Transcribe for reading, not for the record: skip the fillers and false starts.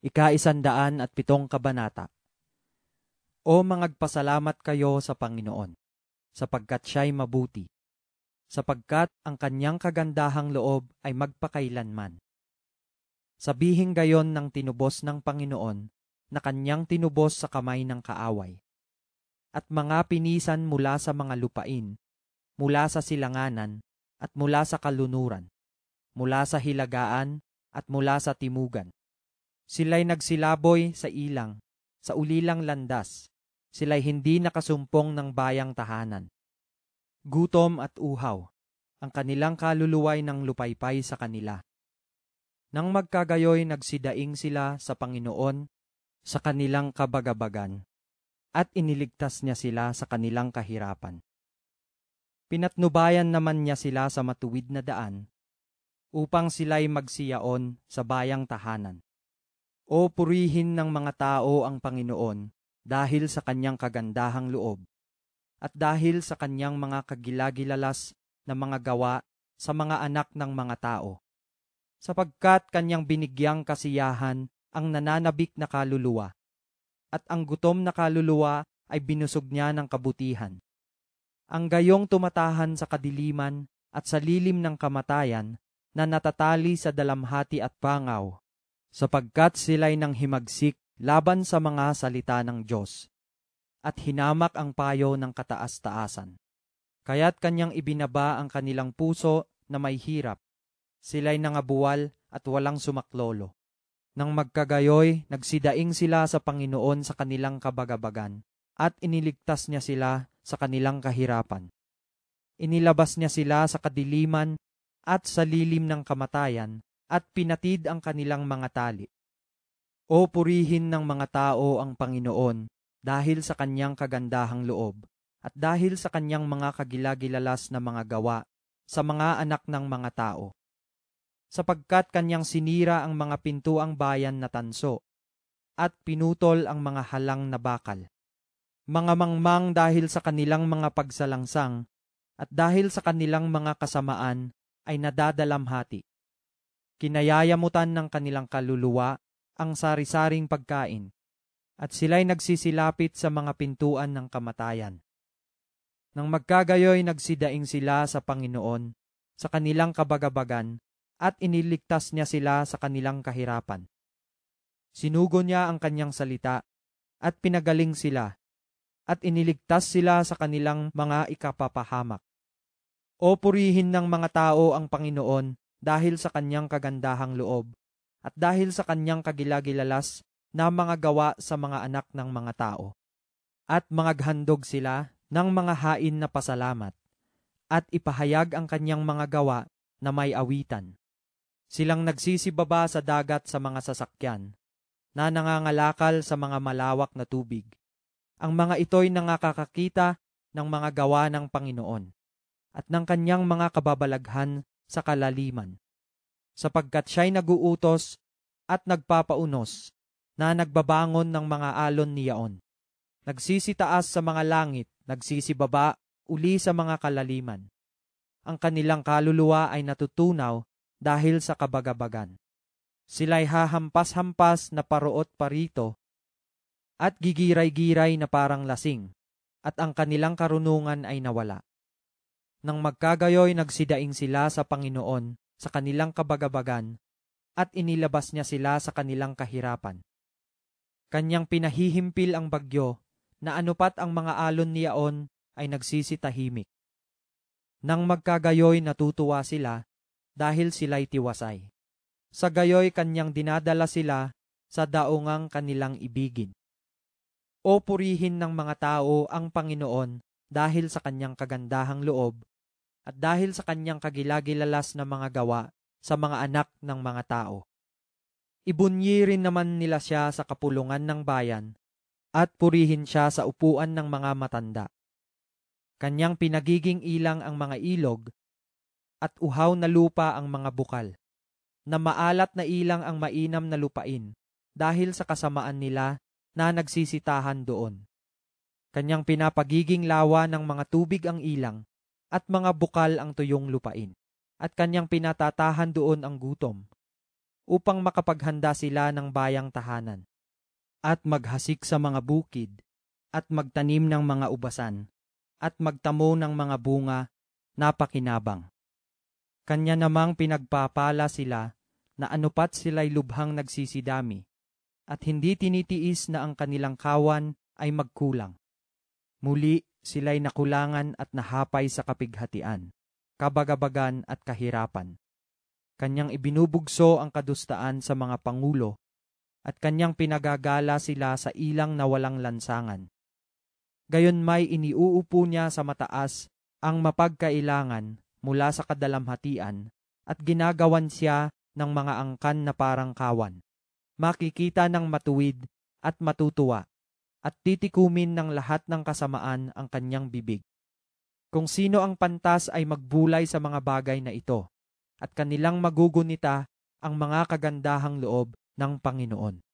Ika-107 kabanata. O mangagpasalamat kayo sa Panginoon, sapagkat siya'y mabuti, sapagkat ang kanyang kagandahang loob ay magpakailanman. Sabihin gayon ng tinubos ng Panginoon na kanyang tinubos sa kamay ng kaaway. At mga pinisan mula sa mga lupain, mula sa silanganan at mula sa kalunuran, mula sa hilagaan at mula sa timugan. Sila'y nagsilaboy sa ilang, sa ulilang landas. Sila'y hindi nakasumpong ng bayang tahanan. Gutom at uhaw, ang kanilang kaluluway ng lupaypay sa kanila. Nang magkagayoy nagsidaing sila sa Panginoon sa kanilang kabagabagan, at iniligtas niya sila sa kanilang kahirapan. Pinatnubayan naman niya sila sa matuwid na daan, upang sila'y magsiyaon sa bayang tahanan. O purihin ng mga tao ang Panginoon dahil sa kanyang kagandahang loob at dahil sa kanyang mga kagilagilalas na mga gawa sa mga anak ng mga tao. Sapagkat kanyang binigyang kasiyahan ang nananabik na kaluluwa at ang gutom na kaluluwa ay binusog niya ng kabutihan. Ang gayong tumatahan sa kadiliman at sa lilim ng kamatayan na natatali sa dalamhati at pangaw, sapagkat sila'y nang himagsik laban sa mga salita ng Diyos, at hinamak ang payo ng kataas-taasan. Kaya't kanyang ibinaba ang kanilang puso na may hirap, sila'y nangabuwal at walang sumaklolo. Nang magkagayoy, nagsidaing sila sa Panginoon sa kanilang kabagabagan, at iniligtas niya sila sa kanilang kahirapan. Inilabas niya sila sa kadiliman at sa lilim ng kamatayan, at pinatid ang kanilang mga tali. O purihin ng mga tao ang Panginoon dahil sa kanyang kagandahang loob at dahil sa kanyang mga kagilagilalas na mga gawa sa mga anak ng mga tao. Sapagkat kanyang sinira ang mga pintuang bayan na tanso at pinutol ang mga halang na bakal. Mga mangmang dahil sa kanilang mga pagsalangsang at dahil sa kanilang mga kasamaan ay nadadalamhati. Kinayayamutan ng kanilang kaluluwa ang sari-saring pagkain, at sila'y nagsisilapit sa mga pintuan ng kamatayan. Nang magkagayoy nagsidaing sila sa Panginoon sa kanilang kabagabagan, at iniligtas niya sila sa kanilang kahirapan. Sinugo niya ang kanyang salita, at pinagaling sila, at iniligtas sila sa kanilang mga ikapapahamak. O purihin ng mga tao ang Panginoon dahil sa kanyang kagandahang loob at dahil sa kanyang kagilagilalas na mga gawa sa mga anak ng mga tao. At mangaghandog sila ng mga hain na pasalamat at ipahayag ang kanyang mga gawa na may awitan. Silang nagsisibaba sa dagat sa mga sasakyan na nangangalakal sa mga malawak na tubig. Ang mga ito'y nangakakakita ng mga gawa ng Panginoon at ng kanyang mga kababalaghan sa kalaliman, sapagkat siya'y naguutos at nagpapaunos na nagbabangon ng mga alon niyaon. Nagsisitaas sa mga langit, nagsisibaba uli sa mga kalaliman. Ang kanilang kaluluwa ay natutunaw dahil sa kabagabagan. Sila'y hahampas-hampas na paroot parito at gigiray-giray na parang lasing, at ang kanilang karunungan ay nawala. Nang magkagayoy nagsidaing sila sa Panginoon sa kanilang kabagabagan, at inilabas niya sila sa kanilang kahirapan. Kanyang pinahihimpil ang bagyo, na anupat ang mga alon niyaon ay nagsisitahimik. Nang magkagayoy natutuwa sila, dahil sila'y tiwasay. Sa gayoy kanyang dinadala sila sa daungang kanilang ibigin. O purihin ng mga tao ang Panginoon dahil sa kanyang kagandahang loob at dahil sa kanyang kagilagilalas na mga gawa sa mga anak ng mga tao. Ibunyi rin naman nila siya sa kapulungan ng bayan at purihin siya sa upuan ng mga matanda. Kanyang pinagiging ilang ang mga ilog at uhaw na lupa ang mga bukal, na maalat na ilang ang mainam na lupain dahil sa kasamaan nila na nagsisitahan doon. Kanyang pinapagiging lawa ng mga tubig ang ilang at mga bukal ang tuyong lupain, at kanyang pinatatahan doon ang gutom. upang makapaghanda sila ng bayang tahanan, at maghasik sa mga bukid, at magtanim ng mga ubasan, at magtamo ng mga bunga na pakinabang. Kanya namang pinagpapala sila na anupat sila'y lubhang nagsisidami, at hindi tinitiis na ang kanilang kawan ay magkulang. Muli sila'y nakulangan at nahapay sa kapighatian, kabagabagan at kahirapan. Kanyang ibinubugso ang kadustaan sa mga pangulo, at kanyang pinagagala sila sa ilang na walang lansangan. Gayon may iniuupo niya sa mataas ang mapagkailangan mula sa kadalamhatian, at ginagawan siya ng mga angkan na parang kawan. Makikita ng matuwid at matutuwa, at titikumin ng lahat ng kasamaan ang kanyang bibig. Kung sino ang pantas ay magbulay sa mga bagay na ito, at kanilang magugunita ang mga kagandahang loob ng Panginoon.